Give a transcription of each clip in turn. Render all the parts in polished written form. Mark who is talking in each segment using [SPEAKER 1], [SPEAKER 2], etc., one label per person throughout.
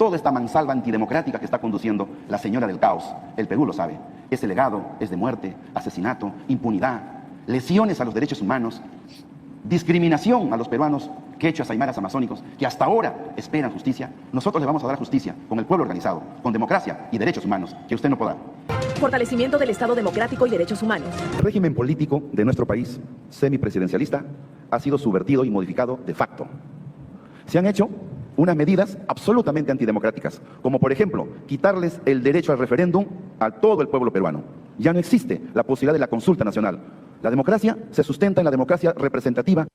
[SPEAKER 1] toda esta mansalva antidemocrática que está conduciendo la señora del caos. El Perú lo sabe. Ese legado es de muerte, asesinato, impunidad, lesiones a los derechos humanos, discriminación a los peruanos quechuas, aymaras, amazónicos, que hasta ahora esperan justicia. Nosotros le vamos a dar justicia con el pueblo organizado, con democracia y derechos humanos, que usted no podrá.
[SPEAKER 2] Fortalecimiento del Estado democrático y derechos humanos.
[SPEAKER 1] El régimen político de nuestro país, semipresidencialista, ha sido subvertido y modificado de facto. Se han hecho unas medidas absolutamente antidemocráticas, como por ejemplo, quitarles el derecho al referéndum a todo el pueblo peruano. Ya no existe la posibilidad de la consulta nacional. La democracia se sustenta en la democracia representativa.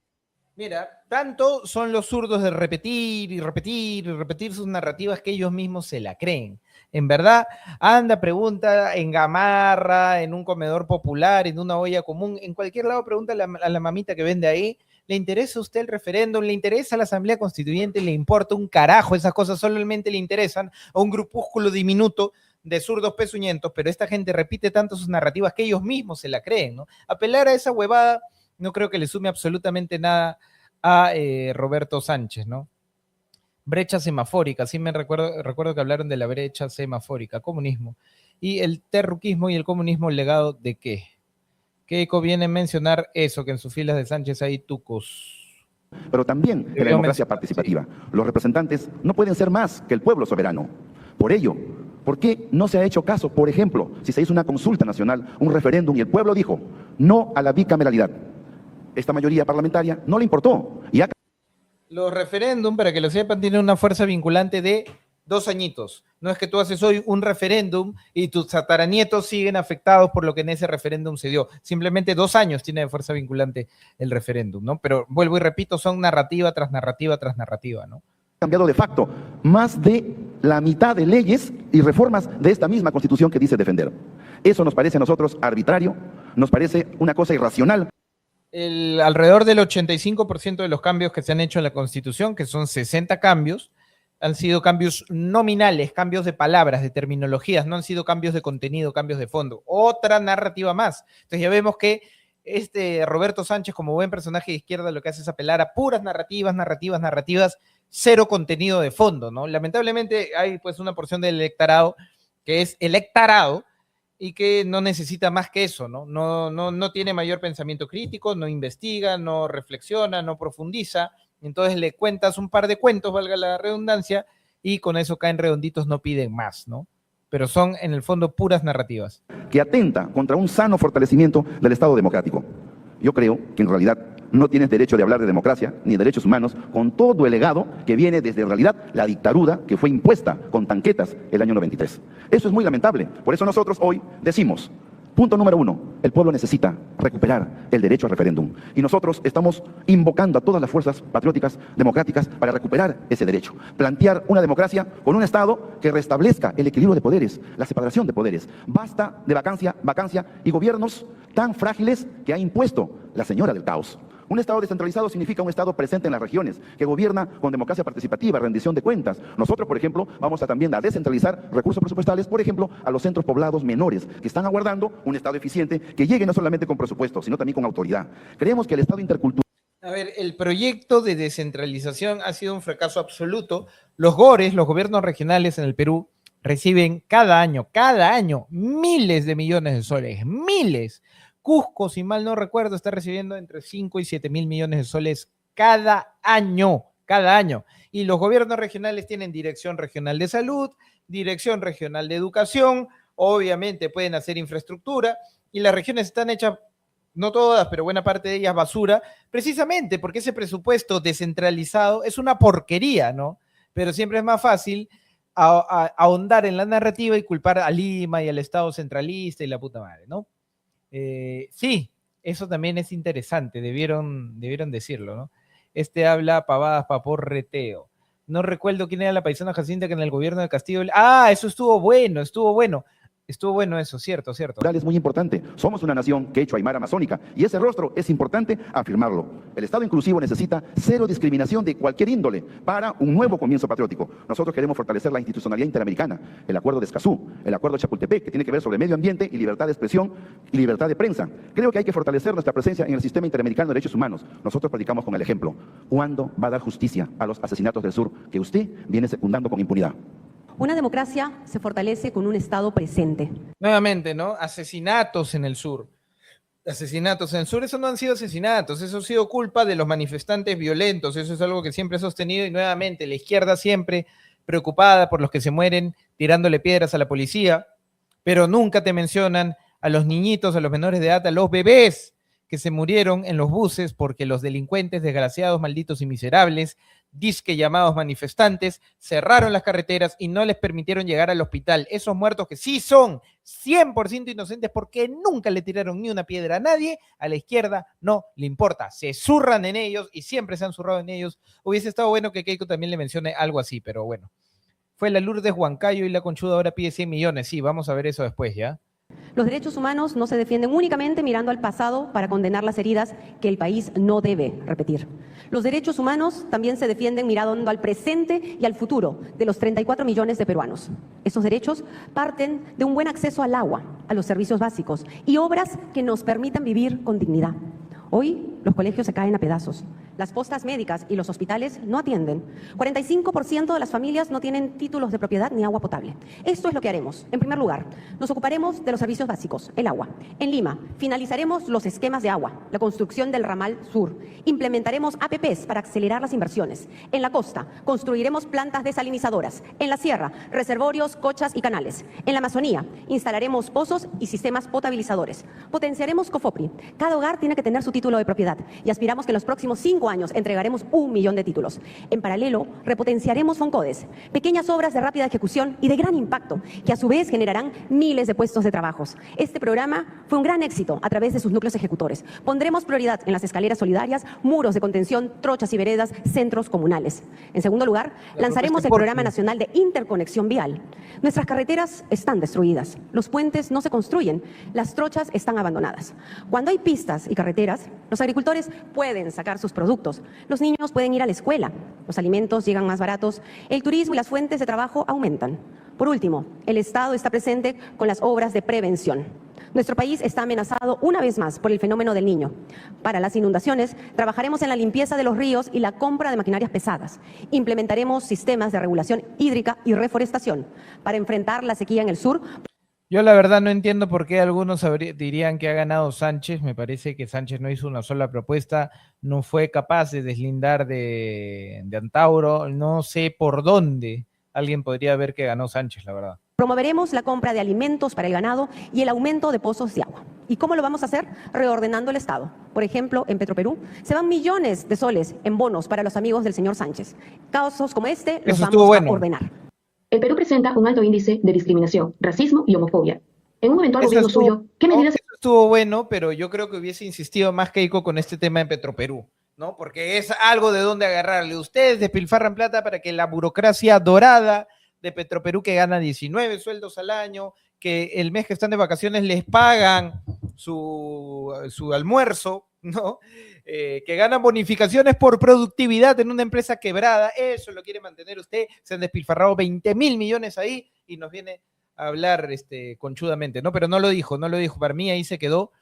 [SPEAKER 3] Mira, tanto son los zurdos de repetir y repetir y repetir sus narrativas que ellos mismos se la creen. En verdad, anda, pregunta en Gamarra, en un comedor popular, en una olla común, en cualquier lado, pregunta a la mamita que vende ahí, ¿le interesa a usted el referéndum? ¿Le interesa la Asamblea Constituyente? ¿Le importa un carajo? Esas cosas solamente le interesan a un grupúsculo diminuto de zurdos pezuñentos, pero esta gente repite tanto sus narrativas que ellos mismos se la creen, ¿no? Apelar a esa huevada no creo que le sume absolutamente nada a Roberto Sánchez, ¿no? Brecha semafórica, sí me recuerdo que hablaron de la brecha semafórica, comunismo. Y el terruquismo y el comunismo, ¿legado de qué? ¿Qué conviene mencionar eso, que en sus filas de Sánchez hay tucos?
[SPEAKER 1] Pero también en la democracia participativa. Sí. Los representantes no pueden ser más que el pueblo soberano. Por ello, ¿por qué no se ha hecho caso? Por ejemplo, si se hizo una consulta nacional, un referéndum, y el pueblo dijo no a la bicameralidad. Esta mayoría parlamentaria no le importó.
[SPEAKER 3] Los referéndum, para que lo sepan, tienen una fuerza vinculante de 2 añitos. No es que tú haces hoy un referéndum y tus tataranietos siguen afectados por lo que en ese referéndum se dio. Simplemente 2 años tiene de fuerza vinculante el referéndum, ¿no? Pero vuelvo y repito, son narrativa tras narrativa tras narrativa, ¿no?
[SPEAKER 1] Cambiado de facto más de la mitad de leyes y reformas de esta misma Constitución que dice defender. Eso nos parece a nosotros arbitrario, nos parece una cosa irracional.
[SPEAKER 3] Alrededor del 85% de los cambios que se han hecho en la Constitución, que son 60 cambios, han sido cambios nominales, cambios de palabras, de terminologías, no han sido cambios de contenido, cambios de fondo. Otra narrativa más. Entonces ya vemos que Roberto Sánchez, como buen personaje de izquierda, lo que hace es apelar a puras narrativas, cero contenido de fondo, ¿no? Lamentablemente hay pues una porción del electorado que es electorado y que no necesita más que eso, ¿no? No tiene mayor pensamiento crítico, no investiga, no reflexiona, no profundiza. Entonces le cuentas un par de cuentos, valga la redundancia, y con eso caen redonditos, no piden más, ¿no? Pero son en el fondo puras narrativas.
[SPEAKER 1] Que atenta contra un sano fortalecimiento del Estado democrático. Yo creo que en realidad no tienes derecho de hablar de democracia ni de derechos humanos con todo el legado que viene desde en realidad la dictadura que fue impuesta con tanquetas el año 93. Eso es muy lamentable. Por eso nosotros hoy decimos, punto número 1, el pueblo necesita recuperar el derecho al referéndum. Y nosotros estamos invocando a todas las fuerzas patrióticas, democráticas, para recuperar ese derecho. Plantear una democracia con un Estado que restablezca el equilibrio de poderes, la separación de poderes. Basta de vacancia y gobiernos tan frágiles que ha impuesto la señora del caos. Un Estado descentralizado significa un Estado presente en las regiones, que gobierna con democracia participativa, rendición de cuentas. Nosotros, por ejemplo, vamos a también a descentralizar recursos presupuestales, por ejemplo, a los centros poblados menores, que están aguardando un Estado eficiente que llegue no solamente con presupuesto, sino también con autoridad. Creemos que el Estado intercultural...
[SPEAKER 3] A ver, el proyecto de descentralización ha sido un fracaso absoluto. Los GORES, los gobiernos regionales en el Perú, reciben cada año, miles de millones de soles, miles. Cusco, si mal no recuerdo, está recibiendo entre 5 y 7 mil millones de soles cada año. Y los gobiernos regionales tienen Dirección Regional de Salud, Dirección Regional de Educación, obviamente pueden hacer infraestructura, y las regiones están hechas, no todas, pero buena parte de ellas basura, precisamente porque ese presupuesto descentralizado es una porquería, ¿no? Pero siempre es más fácil ahondar en la narrativa y culpar a Lima y al Estado centralista y la puta madre, ¿no? Sí, eso también es interesante, debieron decirlo, ¿no? Habla pavadas paporreteo. No recuerdo quién era la paisana Jacinta que en el gobierno de Castillo... eso estuvo bueno eso, cierto.
[SPEAKER 1] Es muy importante. Somos una nación quechua, aymara, amazónica, y ese rostro es importante afirmarlo. El Estado inclusivo necesita cero discriminación de cualquier índole para un nuevo comienzo patriótico. Nosotros queremos fortalecer la institucionalidad interamericana, el Acuerdo de Escazú, el Acuerdo de Chapultepec, que tiene que ver sobre medio ambiente y libertad de expresión y libertad de prensa. Creo que hay que fortalecer nuestra presencia en el sistema interamericano de derechos humanos. Nosotros predicamos con el ejemplo. ¿Cuándo va a dar justicia a los asesinatos del sur que usted viene secundando con impunidad?
[SPEAKER 4] Una democracia se fortalece con un Estado presente.
[SPEAKER 3] Nuevamente, ¿no? Asesinatos en el sur. Asesinatos en el sur, eso no han sido asesinatos, eso ha sido culpa de los manifestantes violentos, eso es algo que siempre he sostenido y nuevamente la izquierda siempre preocupada por los que se mueren tirándole piedras a la policía, pero nunca te mencionan a los niñitos, a los menores de edad, a los bebés que se murieron en los buses porque los delincuentes, desgraciados, malditos y miserables, disque llamados manifestantes, cerraron las carreteras y no les permitieron llegar al hospital. Esos muertos que sí son 100% inocentes porque nunca le tiraron ni una piedra a nadie, a la izquierda no le importa. Se zurran en ellos y siempre se han zurrado en ellos. Hubiese estado bueno que Keiko también le mencione algo así, pero bueno. Fue la Lourdes Huancayo y la Conchuda ahora pide 100 millones. Sí, vamos a ver eso después, ¿ya?
[SPEAKER 4] Los derechos humanos no se defienden únicamente mirando al pasado para condenar las heridas que el país no debe repetir. Los derechos humanos también se defienden mirando al presente y al futuro de los 34 millones de peruanos. Esos derechos parten de un buen acceso al agua, a los servicios básicos y obras que nos permitan vivir con dignidad. Hoy los colegios se caen a pedazos. Las postas médicas y los hospitales no atienden. 45% de las familias no tienen títulos de propiedad ni agua potable. Esto es lo que haremos. En primer lugar, nos ocuparemos de los servicios básicos, el agua. En Lima, finalizaremos los esquemas de agua, la construcción del ramal sur. Implementaremos APPs para acelerar las inversiones. En la costa, construiremos plantas desalinizadoras. En la sierra, reservorios, cochas y canales. En la Amazonía, instalaremos pozos y sistemas potabilizadores. Potenciaremos COFOPRI. Cada hogar tiene que tener su título de propiedad y aspiramos que en los próximos 5 años entregaremos 1 millón de títulos. En paralelo, repotenciaremos FONCODES, pequeñas obras de rápida ejecución y de gran impacto, que a su vez generarán miles de puestos de trabajo. Este programa fue un gran éxito a través de sus núcleos ejecutores. Pondremos prioridad en las escaleras solidarias, muros de contención, trochas y veredas, centros comunales. En segundo lugar, lanzaremos el Programa Nacional de Interconexión Vial. Nuestras carreteras están destruidas, los puentes no se construyen, las trochas están abandonadas. Cuando hay pistas y carreteras, los agricultores pueden sacar sus productos, los niños pueden ir a la escuela, los alimentos llegan más baratos, el turismo y las fuentes de trabajo aumentan. Por último, el Estado está presente con las obras de prevención. Nuestro país está amenazado una vez más por el fenómeno del Niño. Para las inundaciones, trabajaremos en la limpieza de los ríos y la compra de maquinarias pesadas. Implementaremos sistemas de regulación hídrica y reforestación para enfrentar la sequía en el sur.
[SPEAKER 3] Yo la verdad no entiendo por qué algunos dirían que ha ganado Sánchez. Me parece que Sánchez no hizo una sola propuesta, no fue capaz de deslindar de Antauro. No sé por dónde alguien podría ver que ganó Sánchez, la verdad.
[SPEAKER 4] Promoveremos la compra de alimentos para el ganado y el aumento de pozos de agua. ¿Y cómo lo vamos a hacer? Reordenando el Estado. Por ejemplo, en Petroperú se van millones de soles en bonos para los amigos del señor Sánchez. Casos como este los vamos a ordenar.
[SPEAKER 5] El Perú presenta un alto índice de discriminación, racismo y homofobia. En un eventual gobierno suyo, ¿qué medidas?
[SPEAKER 3] Eso estuvo bueno, pero yo creo que hubiese insistido más Keiko con este tema en Petroperú, ¿no? Porque es algo de dónde agarrarle. Ustedes despilfarran plata para que la burocracia dorada de Petroperú, que gana 19 sueldos al año, que el mes que están de vacaciones les pagan su almuerzo, ¿no? Que ganan bonificaciones por productividad en una empresa quebrada, eso lo quiere mantener usted. Se han despilfarrado 20.000 millones ahí y nos viene a hablar conchudamente, ¿no? Pero no lo dijo. Para mí ahí se quedó.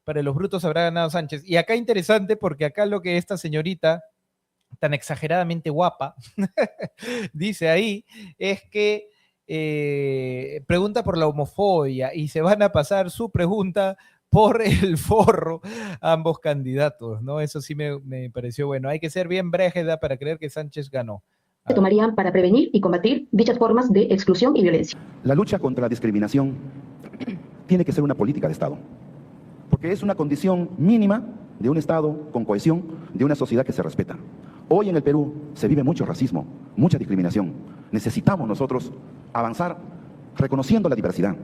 [SPEAKER 3] Para los brutos habrá ganado Sánchez. Y acá interesante, porque acá lo que esta señorita tan exageradamente guapa dice ahí es que pregunta por la homofobia y se van a pasar su pregunta por el forro ambos candidatos, ¿no? Eso sí me pareció bueno. Hay que ser bien Bréjeda para creer que Sánchez ganó.
[SPEAKER 5] Se tomarían para prevenir y combatir dichas formas de exclusión y violencia.
[SPEAKER 1] La lucha contra la discriminación tiene que ser una política de Estado, porque es una condición mínima de un Estado con cohesión, de una sociedad que se respeta. Hoy en el Perú se vive mucho racismo, mucha discriminación. Necesitamos nosotros avanzar reconociendo la diversidad,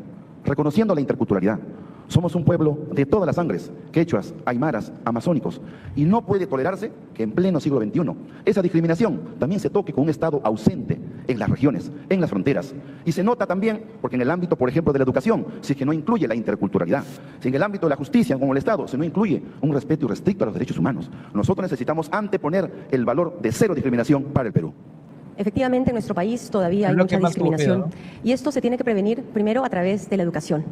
[SPEAKER 1] reconociendo la interculturalidad. Somos un pueblo de todas las sangres, quechuas, aymaras, amazónicos, y no puede tolerarse que en pleno siglo XXI esa discriminación también se toque con un Estado ausente en las regiones, en las fronteras. Y se nota también porque en el ámbito, por ejemplo, de la educación, si es que no incluye la interculturalidad, si en el ámbito de la justicia, como el Estado, se no incluye un respeto irrestricto a los derechos humanos. Nosotros necesitamos anteponer el valor de cero discriminación para el Perú.
[SPEAKER 4] Efectivamente, en nuestro país todavía
[SPEAKER 3] Es
[SPEAKER 4] hay
[SPEAKER 3] lo
[SPEAKER 4] mucha
[SPEAKER 3] que más
[SPEAKER 4] discriminación
[SPEAKER 3] ocurre,
[SPEAKER 4] y esto se tiene que prevenir primero a través de la educación.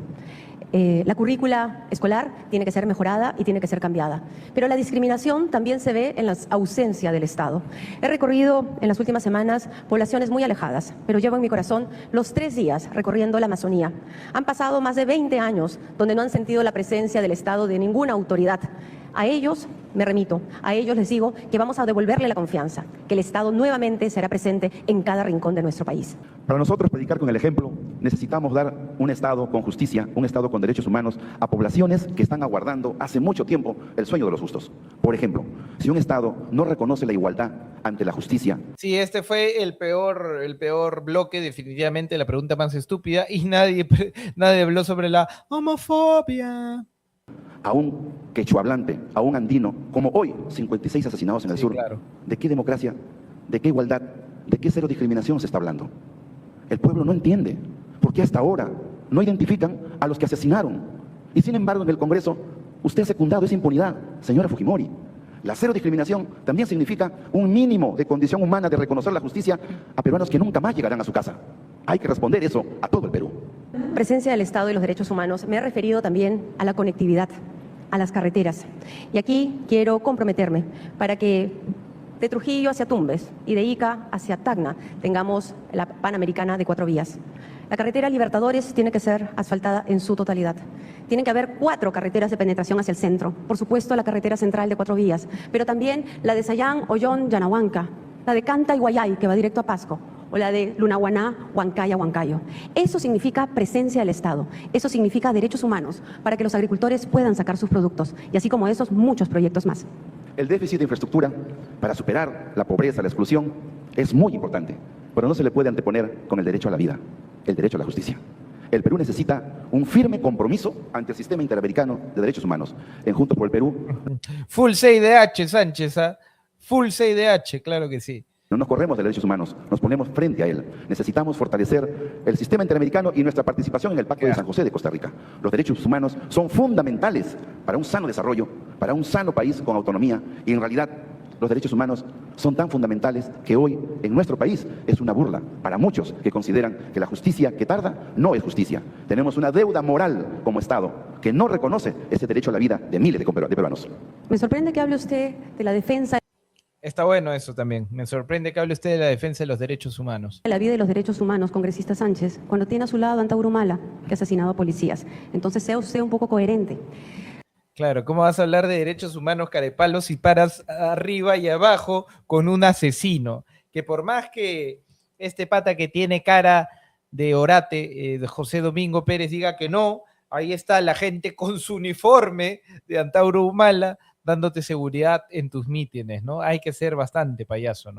[SPEAKER 4] La currícula escolar tiene que ser mejorada y tiene que ser cambiada. Pero la discriminación también se ve en la ausencia del Estado. He recorrido en las últimas semanas poblaciones muy alejadas, pero llevo en mi corazón los 3 días recorriendo la Amazonía. Han pasado más de 20 años donde no han sentido la presencia del Estado de ninguna autoridad. A ellos me remito, a ellos les digo que vamos a devolverle la confianza, que el Estado nuevamente será presente en cada rincón de nuestro país.
[SPEAKER 1] Para nosotros predicar con el ejemplo, necesitamos dar un Estado con justicia, un Estado con derechos humanos a poblaciones que están aguardando hace mucho tiempo el sueño de los justos. Por ejemplo, si un Estado no reconoce la igualdad ante la justicia.
[SPEAKER 3] Sí, este fue el peor bloque, definitivamente la pregunta más estúpida, y nadie habló sobre la homofobia.
[SPEAKER 1] A un quechuahablante, a un andino, como hoy, 56 asesinados en el sur.
[SPEAKER 3] Claro.
[SPEAKER 1] ¿De qué democracia, de qué igualdad, de qué cero discriminación se está hablando? El pueblo no entiende, porque hasta ahora no identifican a los que asesinaron. Y sin embargo, en el Congreso, usted ha secundado esa impunidad, señora Fujimori. La cero discriminación también significa un mínimo de condición humana de reconocer la justicia a peruanos que nunca más llegarán a su casa. Hay que responder eso a todo el Perú.
[SPEAKER 4] Presencia del Estado y los derechos humanos, me he referido también a la conectividad, a las carreteras. Y aquí quiero comprometerme para que de Trujillo hacia Tumbes y de Ica hacia Tacna tengamos la Panamericana de 4 vías. La carretera Libertadores tiene que ser asfaltada en su totalidad. Tienen que haber 4 carreteras de penetración hacia el centro. Por supuesto, la carretera central de 4 vías, pero también la de Sayán, Ollón, Yanahuanca, la de Canta y Guayay, que va directo a Pasco, o la de Lunahuaná, Huancaya, Huancayo. Eso significa presencia del Estado, eso significa derechos humanos para que los agricultores puedan sacar sus productos, y así como esos, muchos proyectos más.
[SPEAKER 1] El déficit de infraestructura para superar la pobreza, la exclusión, es muy importante, pero no se le puede anteponer con el derecho a la vida, el derecho a la justicia. El Perú necesita un firme compromiso ante el sistema interamericano de derechos humanos. En Juntos por el Perú,
[SPEAKER 3] Full CIDH, Sánchez, ¿ah? Full CIDH, claro que sí.
[SPEAKER 1] no nos corremos de derechos humanos, nos ponemos frente a él. Necesitamos fortalecer el sistema interamericano y nuestra participación en el Pacto de San José de Costa Rica. Los derechos humanos son fundamentales para un sano desarrollo, para un sano país con autonomía, y en realidad los derechos humanos son tan fundamentales que hoy en nuestro país es una burla para muchos que consideran que la justicia que tarda no es justicia. Tenemos una deuda moral como Estado que no reconoce ese derecho a la vida de miles de peruanos.
[SPEAKER 4] Me sorprende que hable usted de la defensa
[SPEAKER 3] Está bueno eso también. Me sorprende que hable usted de la defensa de los derechos humanos.
[SPEAKER 4] de la vida y los derechos humanos, congresista Sánchez, cuando tiene a su lado a Antauro Humala, que ha asesinado a policías. Entonces sea usted un poco coherente.
[SPEAKER 3] Claro, ¿cómo vas a hablar de derechos humanos, carepalos, si paras arriba y abajo con un asesino? Que por más que este pata que tiene cara de orate, de José Domingo Pérez, diga que no, ahí está la gente con su uniforme de Antauro Humala dándote seguridad en tus mítines, ¿no? Hay que ser bastante payaso, ¿no?